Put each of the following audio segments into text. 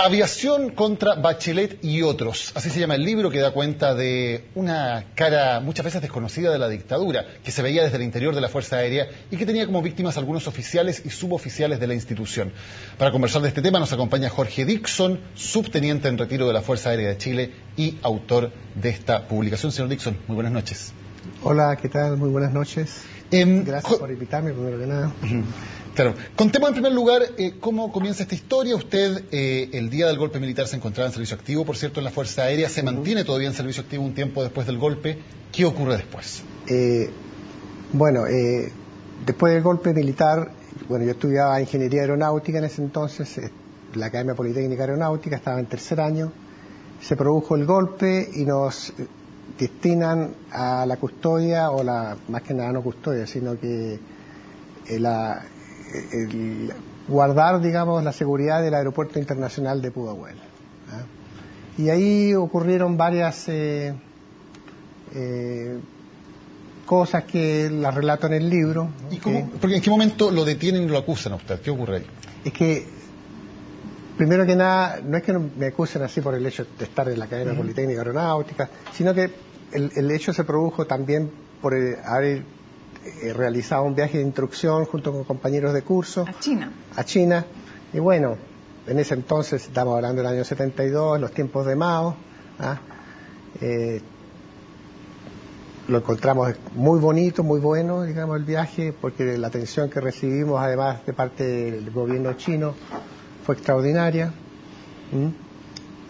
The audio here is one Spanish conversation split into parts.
Aviación contra Bachelet y otros. Así se llama el libro, que da cuenta de una cara muchas veces desconocida de la dictadura, que se veía desde el interior de la Fuerza Aérea y que tenía como víctimas algunos oficiales y suboficiales de la institución. Para conversar de este tema nos acompaña Jorge Dixon, subteniente en retiro de la Fuerza Aérea de Chile y autor de esta publicación. Señor Dixon, muy buenas noches. Hola, ¿qué tal? Muy buenas noches. Gracias por invitarme, primero que nada. Claro. Contemos en primer lugar cómo comienza esta historia. Usted, el día del golpe militar, se encontraba en servicio activo, por cierto, en la Fuerza Aérea. Se mantiene todavía en servicio activo un tiempo después del golpe. ¿Qué ocurre después? Después del golpe militar, yo estudiaba Ingeniería Aeronáutica en ese entonces, la Academia Politécnica Aeronáutica, estaba en tercer año. Se produjo el golpe y nos destinan a la custodia, más que nada no custodia, sino que guardar, digamos, la seguridad del Aeropuerto Internacional de Pudahuel. Y ahí ocurrieron varias cosas que las relato en el libro. ¿Y porque en qué momento lo detienen y lo acusan a usted? ¿Qué ocurre ahí? Es que, primero que nada, no es que me acusen así por el hecho de estar en la Academia Politécnica Aeronáutica, sino que el hecho se produjo también por haber realizado un viaje de instrucción junto con compañeros de curso a China. Y bueno, en ese entonces, estamos hablando del año 72, los tiempos de Mao, lo encontramos muy bonito, muy bueno, digamos, el viaje, porque la atención que recibimos, además de parte del gobierno chino, fue extraordinaria.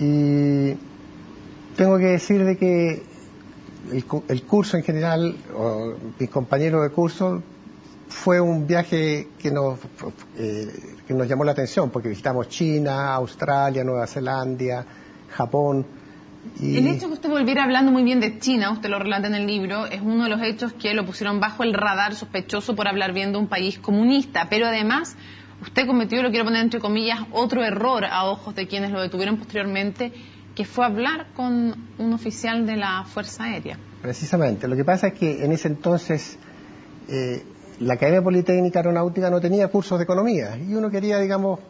Y tengo que decir de que el curso en general, o mis compañeros de curso, fue un viaje que nos llamó la atención, porque visitamos China, Australia, Nueva Zelanda, Japón. El hecho que usted volviera hablando muy bien de China, usted lo relata en el libro, es uno de los hechos que lo pusieron bajo el radar sospechoso por hablar bien de un país comunista, pero además usted cometió, lo quiero poner entre comillas, otro error a ojos de quienes lo detuvieron posteriormente, que fue hablar con un oficial de la Fuerza Aérea. Precisamente. Lo que pasa es que en ese entonces la Academia Politécnica Aeronáutica no tenía cursos de economía y uno quería, digamos,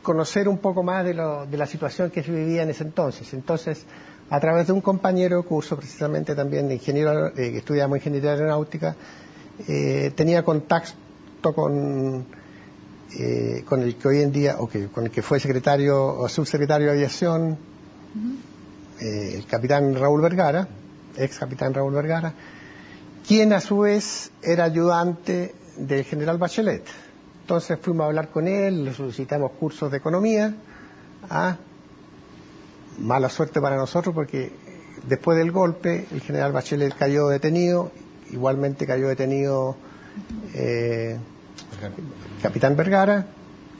conocer un poco más de la situación que se vivía en ese entonces. Entonces, a través de un compañero de curso, precisamente también de ingeniero, que estudiamos Ingeniería Aeronáutica, tenía contacto con el que hoy en día, con el que fue secretario o subsecretario de Aviación, el capitán Raúl Vergara, ex capitán Raúl Vergara, quien a su vez era ayudante del general Bachelet. Entonces fuimos a hablar con él, le solicitamos cursos de economía. Mala suerte para nosotros porque después del golpe el general Bachelet cayó detenido, igualmente cayó detenido capitán Vergara,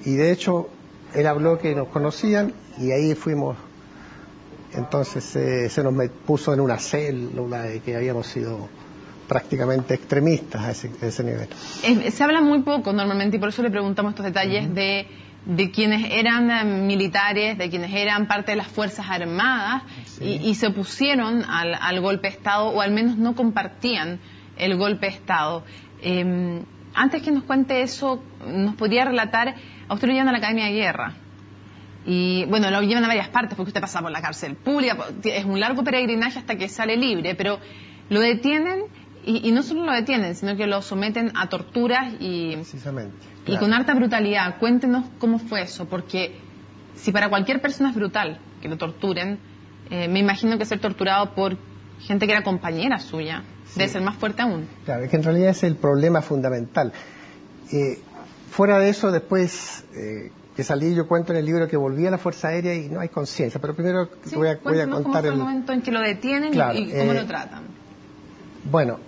y de hecho él habló que nos conocían y ahí fuimos. Entonces se nos puso en una célula de que habíamos sido prácticamente extremistas a ese nivel. Se habla muy poco normalmente y por eso le preguntamos estos detalles de quienes eran militares, de quienes eran parte de las Fuerzas Armadas y se opusieron al golpe de Estado, o al menos no compartían el golpe de Estado. Antes que nos cuente eso, nos podría relatar, a usted lo llevan a la Academia de Guerra. Y bueno, lo llevan a varias partes porque usted pasa por la cárcel pública, es un largo peregrinaje hasta que sale libre, pero lo detienen y no solo lo detienen, sino que lo someten a torturas y con harta brutalidad. Cuéntenos cómo fue eso, porque si para cualquier persona es brutal que lo torturen, me imagino que ser torturado por gente que era compañera suya debe ser más fuerte aún. Claro, es que en realidad es el problema fundamental. Fuera de eso, después que salí, yo cuento en el libro que volví a la Fuerza Aérea y no hay conciencia, pero primero voy a contar cómo fue el momento en que lo detienen y cómo lo tratan. Bueno,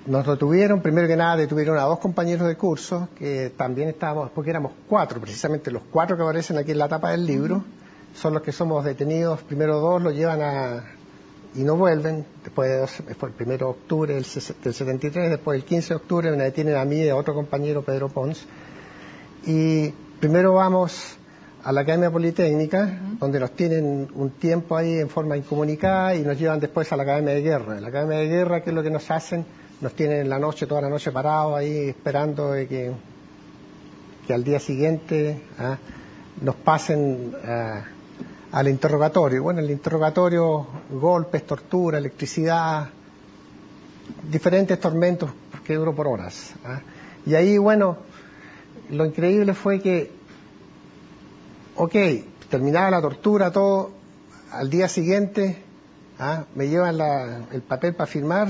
nos detuvieron, primero que nada detuvieron a 2 compañeros de curso, que también estábamos, porque éramos 4, precisamente los 4 que aparecen aquí en la tapa del libro, son los que somos detenidos. Primero 2 los llevan y no vuelven, después el 1 de octubre del 73, después el 15 de octubre me detienen a mí y a otro compañero, Pedro Pons, y primero vamos a la Academia Politécnica, donde nos tienen un tiempo ahí en forma incomunicada y nos llevan después a la Academia de Guerra. En la Academia de Guerra, ¿qué es lo que nos hacen? Nos tienen en la noche, toda la noche parados ahí esperando de que al día siguiente nos pasen al interrogatorio. Bueno, el interrogatorio, golpes, tortura, electricidad, diferentes tormentos que duró por horas. Y ahí, bueno, lo increíble fue que, terminaba la tortura, todo, al día siguiente, me llevan el papel para firmar.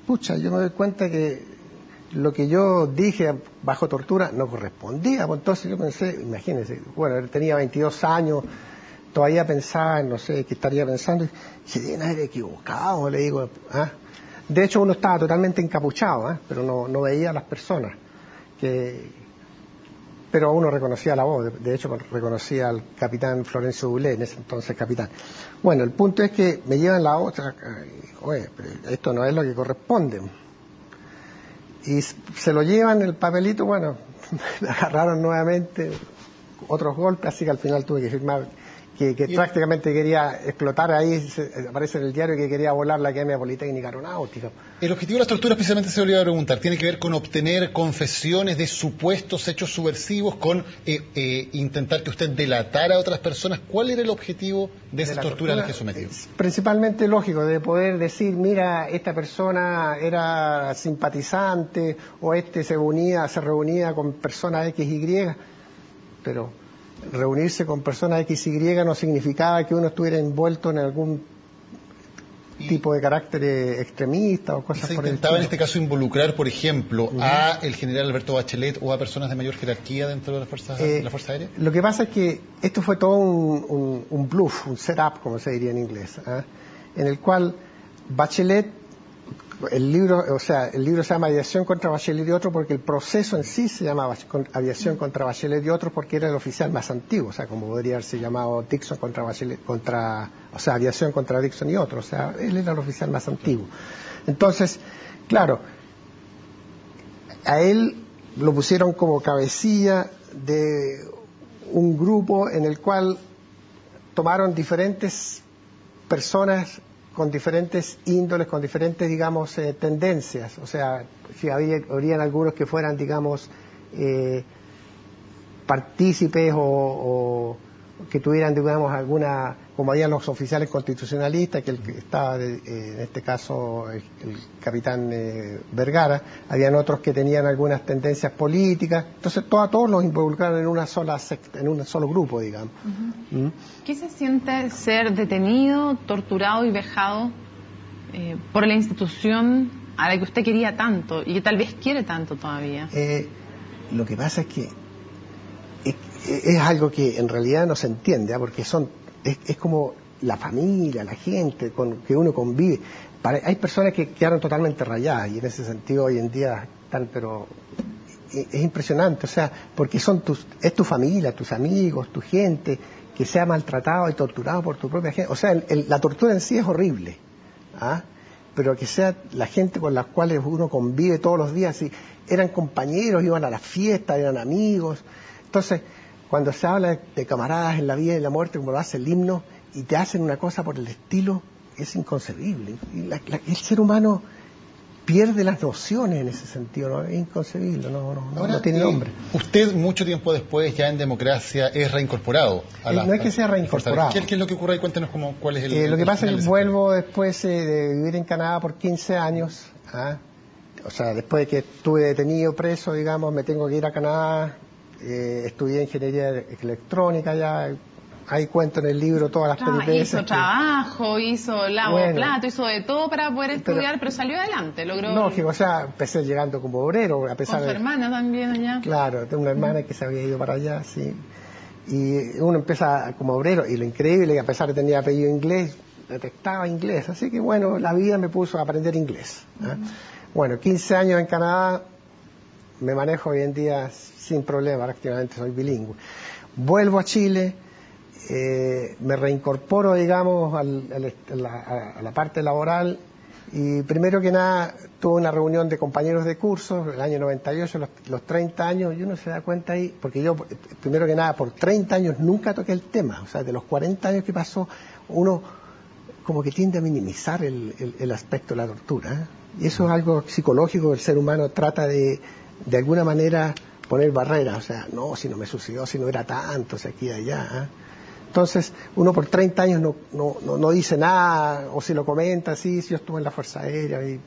Pucha, yo me doy cuenta que lo que yo dije bajo tortura no correspondía. Pues entonces yo pensé, imagínense, bueno, tenía 22 años, todavía pensaba, no sé qué estaría pensando, se deben haber equivocado, le digo. De hecho, uno estaba totalmente encapuchado, pero no veía a las personas. Pero uno reconocía la voz, de hecho reconocía al capitán Florencio Bulé, en ese entonces capitán. Bueno, el punto es que me llevan la otra, oye, esto no es lo que corresponde. Y se lo llevan el papelito, bueno, me agarraron nuevamente, otros golpes, así que al final tuve que firmar que prácticamente quería explotar ahí, aparece en el diario que quería volar la Academia Politécnica Aeronáutica. El objetivo de las torturas, precisamente se lo iba a preguntar, tiene que ver con obtener confesiones de supuestos hechos subversivos, con intentar que usted delatara a otras personas. ¿Cuál era el objetivo de esas torturas a las que sometió? Principalmente lógico, de poder decir, mira, esta persona era simpatizante, o se reunía con personas X, Y, pero reunirse con personas X, Y no significaba que uno estuviera envuelto en algún tipo de carácter extremista o cosas por el estilo. ¿Se intentaba en este caso involucrar, por ejemplo, a el general Alberto Bachelet o a personas de mayor jerarquía dentro de la Fuerza Aérea? Lo que pasa es que esto fue todo un bluff, un setup, como se diría en inglés, en el cual Bachelet, el libro se llama Aviación contra Bachelet y otros porque el proceso en sí se llamaba Aviación contra Bachelet y otros porque era el oficial más antiguo, o sea, como podría haberse llamado Dixon contra Bachelet, Aviación contra Dixon y otros, o sea, él era el oficial más antiguo. Entonces, claro, a él lo pusieron como cabecilla de un grupo en el cual tomaron diferentes personas con diferentes índoles, con diferentes, digamos, tendencias. O sea, si habrían algunos que fueran, digamos, partícipes o que tuvieran, digamos, alguna, como habían los oficiales constitucionalistas, que el que estaba, en este caso, el capitán Vergara, habían otros que tenían algunas tendencias políticas. Entonces, todos los involucraron en una sola secta, en un solo grupo, digamos. ¿Qué se siente ser detenido, torturado y vejado por la institución a la que usted quería tanto y que tal vez quiere tanto todavía? Lo que pasa es que es algo que en realidad no se entiende, porque es como la familia, la gente con que uno convive. Hay personas que quedaron totalmente rayadas y en ese sentido hoy en día están, pero es impresionante, o sea, porque es tu familia, tus amigos, tu gente que sea maltratado y torturado por tu propia gente. O sea, la tortura en sí es horrible, pero que sea la gente con las cuales uno convive todos los días, eran compañeros, iban a las fiestas, eran amigos. Entonces, cuando se habla de camaradas en la vida y en la muerte, como lo hace el himno, y te hacen una cosa por el estilo, es inconcebible. Y el ser humano pierde las nociones en ese sentido, ¿no? Es inconcebible, no tiene nombre. Usted, mucho tiempo después, ya en democracia, es reincorporado a la... No es que sea reincorporado. ¿Qué es lo que ocurre? Cuéntenos cuál es el... Lo que pasa es que vuelvo después de vivir en Canadá por 15 años, o sea, después de que estuve detenido, preso, digamos, me tengo que ir a Canadá, estudié ingeniería electrónica ya. Ahí cuento en el libro todas las peripecias. Hizo trabajo, hizo lavaplato, hizo de todo para poder estudiar, pero salió adelante, logró... Lógico, o sea, empecé llegando como obrero, a pesar con su hermana también allá. Claro, tengo una hermana que se había ido para allá, sí. Y uno empieza como obrero, y lo increíble, que a pesar de tener apellido inglés, detectaba inglés. Así que bueno, la vida me puso a aprender inglés. Bueno, 15 años en Canadá, me manejo hoy en día sin problema, prácticamente soy bilingüe. Vuelvo a Chile, me reincorporo, digamos, a la parte laboral y primero que nada tuve una reunión de compañeros de curso, el año 98, los 30 años, y uno se da cuenta ahí, porque yo, primero que nada, por 30 años nunca toqué el tema, o sea, de los 40 años que pasó, uno como que tiende a minimizar el aspecto de la tortura, y eso es algo psicológico, el ser humano trata de alguna manera poner barreras, o sea, no, si no me sucedió, si no era tanto, si aquí y allá. ¿Eh? Entonces, uno por 30 años no dice nada, o si lo comenta, sí, si yo estuve en la Fuerza Aérea y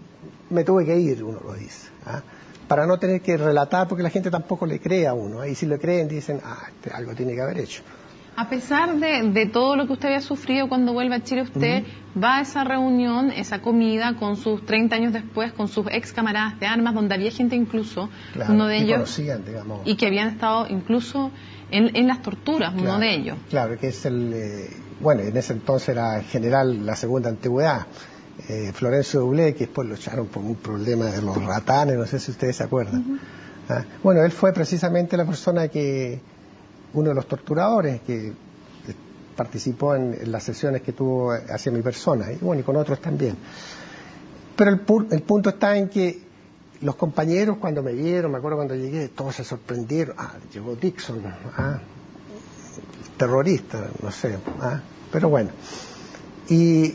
me tuve que ir, uno lo dice. ¿Eh? Para no tener que relatar, porque la gente tampoco le cree a uno. Y si le creen, dicen, algo tiene que haber hecho. A pesar de todo lo que usted había sufrido cuando vuelve a Chile, usted va a esa reunión, esa comida, con sus 30 años después, con sus ex camaradas de armas, donde había gente incluso, claro, uno de ellos, conocían, digamos, y que habían estado incluso en las torturas, claro, uno de ellos. Claro, que es bueno, en ese entonces era general la segunda antigüedad, Florencio Doblé, que después lo echaron por un problema de los ratanes, no sé si ustedes se acuerdan. Bueno, él fue precisamente la persona uno de los torturadores que participó en las sesiones que tuvo hacia mi persona, y bueno, y con otros también. Pero el punto está en que los compañeros, cuando me vieron, me acuerdo cuando llegué, todos se sorprendieron. Llegó Dixon, terrorista, no sé, pero bueno. Y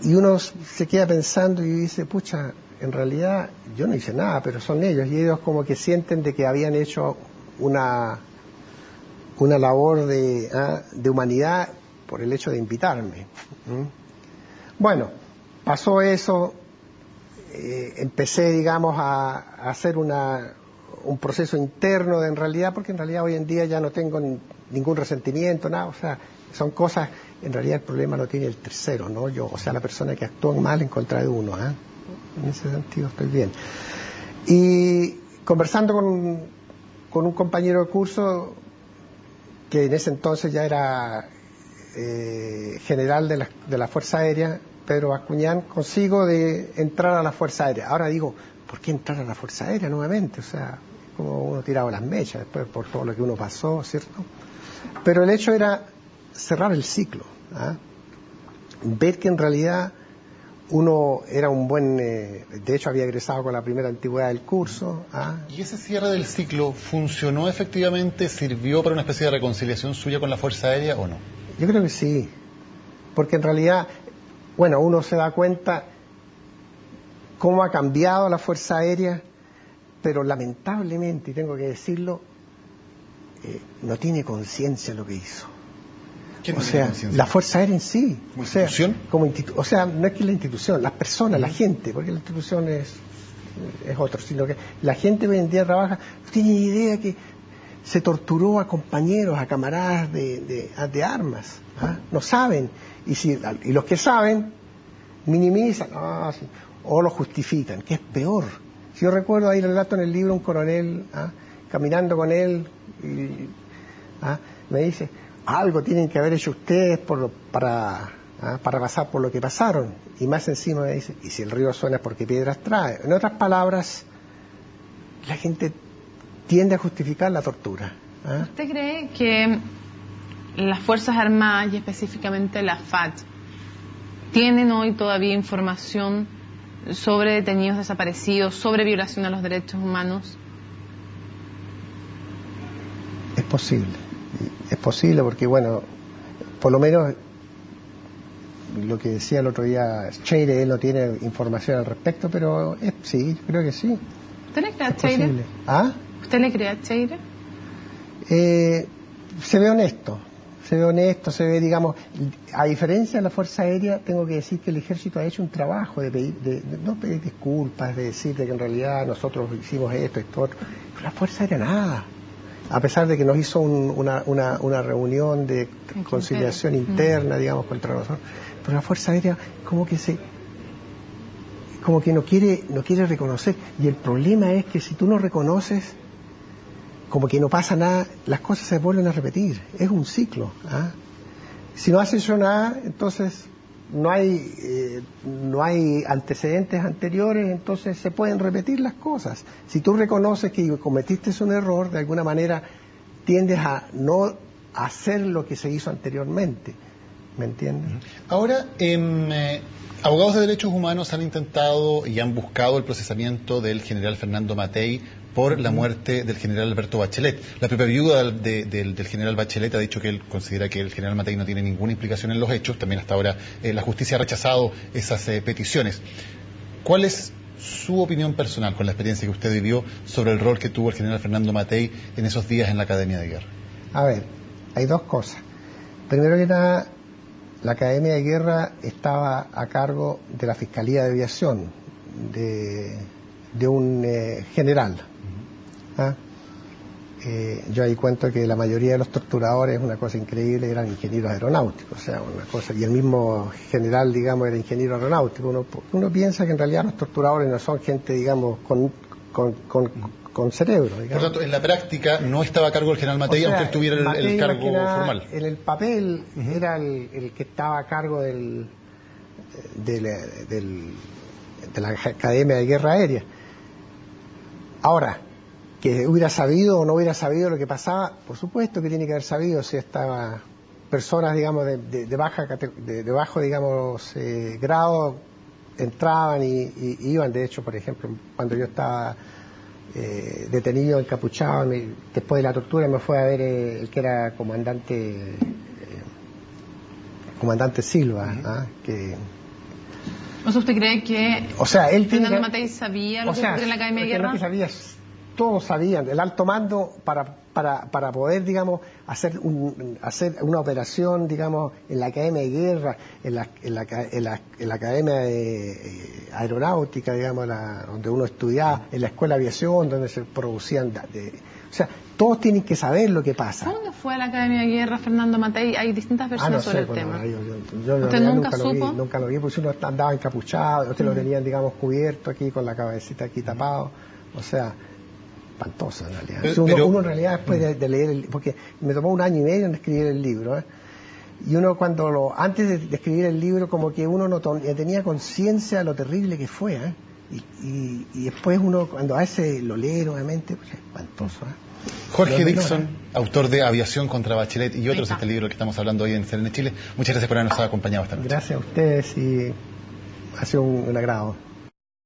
uno se queda pensando y dice, pucha, en realidad yo no hice nada, pero son ellos, y ellos como que sienten de que habían hecho una labor de humanidad por el hecho de invitarme. Bueno, pasó eso, empecé, digamos, a hacer un proceso interno en realidad, porque en realidad hoy en día ya no tengo ningún resentimiento, nada, o sea, son cosas, en realidad el problema lo tiene el tercero, no yo, o sea, la persona que actúa mal en contra de uno, en ese sentido estoy bien. Y conversando con un compañero de curso, que en ese entonces ya era general de la Fuerza Aérea, Pedro Bascuñán, consigo de entrar a la Fuerza Aérea. Ahora digo, ¿por qué entrar a la Fuerza Aérea nuevamente? O sea, como uno tiraba las mechas después por todo lo que uno pasó, ¿cierto? Pero el hecho era cerrar el ciclo, ver que en realidad uno era un buen, de hecho había egresado con la primera antigüedad del curso. ¿Y ese cierre del ciclo funcionó efectivamente? ¿Sirvió para una especie de reconciliación suya con la Fuerza Aérea o no? Yo creo que sí, porque en realidad, bueno, uno se da cuenta cómo ha cambiado la Fuerza Aérea, pero lamentablemente, y tengo que decirlo, no tiene conciencia de lo que hizo. O sea, la Fuerza Aérea en sí. ¿Como institución? O sea, no es que la institución, las personas, la gente, porque la institución es otro, sino que la gente hoy en día trabaja, no tiene ni idea que se torturó a compañeros, a camaradas de armas. No saben. Y los que saben, minimizan, o lo justifican, que es peor. Si yo recuerdo, ahí relato en el libro un coronel, caminando con él, me dice, algo tienen que haber hecho ustedes para pasar por lo que pasaron. Y más encima me dice, y si el río suena es porque piedras trae. En otras palabras, la gente tiende a justificar la tortura. ¿Usted cree que las Fuerzas Armadas y específicamente la FACH tienen hoy todavía información sobre detenidos desaparecidos, sobre violación a los derechos humanos? Es posible porque, bueno, por lo menos lo que decía el otro día Cheire, él no tiene información al respecto, pero sí, yo creo que sí. ¿Usted le cree a Cheire? ¿Usted le cree a Cheire? Se ve honesto, se ve, digamos, a diferencia de la Fuerza Aérea, tengo que decir que el Ejército ha hecho un trabajo de no pedir disculpas, de decir que en realidad nosotros hicimos esto, pero la Fuerza Aérea nada. A pesar de que nos hizo una reunión de conciliación interna, digamos, contra nosotros, pero la Fuerza Aérea como que no quiere reconocer. Y el problema es que si tú no reconoces, como que no pasa nada, las cosas se vuelven a repetir. Es un ciclo. Si no has hecho nada, entonces no hay antecedentes anteriores, entonces se pueden repetir las cosas. Si tú reconoces que cometiste un error, de alguna manera tiendes a no hacer lo que se hizo anteriormente. ¿Me entiendes? Ahora, abogados de derechos humanos han intentado y han buscado el procesamiento del general Fernando Matei por la muerte del general Alberto Bachelet. La propia viuda del general Bachelet ha dicho que él considera que el general Matei no tiene ninguna implicación en los hechos. También hasta ahora la justicia ha rechazado esas peticiones. ¿Cuál es su opinión personal con la experiencia que usted vivió sobre el rol que tuvo el general Fernando Matei en esos días en la Academia de Guerra. A ver, hay dos cosas. Primero que nada, la Academia de Guerra estaba a cargo de la Fiscalía de Aviación, de un general. ¿Ah? Yo ahí cuento que la mayoría de los torturadores, una cosa increíble, eran ingenieros aeronáuticos, o sea, una cosa, y el mismo general, digamos, era ingeniero aeronáutico. Uno piensa que en realidad los torturadores no son gente, digamos, con cerebro, digamos. Por tanto, en la práctica no estaba a cargo el general Matei, aunque él tuviera el cargo formal. En el papel era el que estaba a cargo de la Academia de Guerra Aérea. Ahora, que hubiera sabido o no hubiera sabido lo que pasaba, por supuesto que tiene que haber sabido. Si estaba personas, digamos, de bajo, digamos, grado, entraban y iban. De hecho, por ejemplo, cuando yo estaba detenido, encapuchado, después de la tortura me fue a ver el que era comandante Silva, ¿ah? Que... O sea, ¿usted cree que Fernando Matei sabía lo que ocurría en la Academia de Guerra? Todos sabían, el alto mando para poder, digamos, hacer una operación, digamos, en la Academia de Guerra, en la Academia de Aeronáutica, digamos, donde uno estudiaba, en la Escuela de Aviación, donde se producían... o sea, todos tienen que saber lo que pasa. ¿Dónde fue a la Academia de Guerra Fernando Matei? Hay distintas versiones sobre el tema. Yo ¿Usted nunca supo? Nunca lo vi, porque uno andaba encapuchado, otros lo tenían, digamos, cubierto aquí, con la cabecita aquí tapado, o sea... espantosa en realidad. Uno en realidad después de leer porque me tomó 1 año y medio en escribir el libro, y uno antes de escribir el libro como que uno no tenía conciencia de lo terrible que fue, y después uno cuando a veces lo lee nuevamente, pues es espantoso. Jorge Dixon, autor de Aviación contra Bachelet y otros, este libro que estamos hablando hoy en CNN Chile. Muchas gracias por habernos acompañado esta noche. Gracias a ustedes y ha sido un agrado.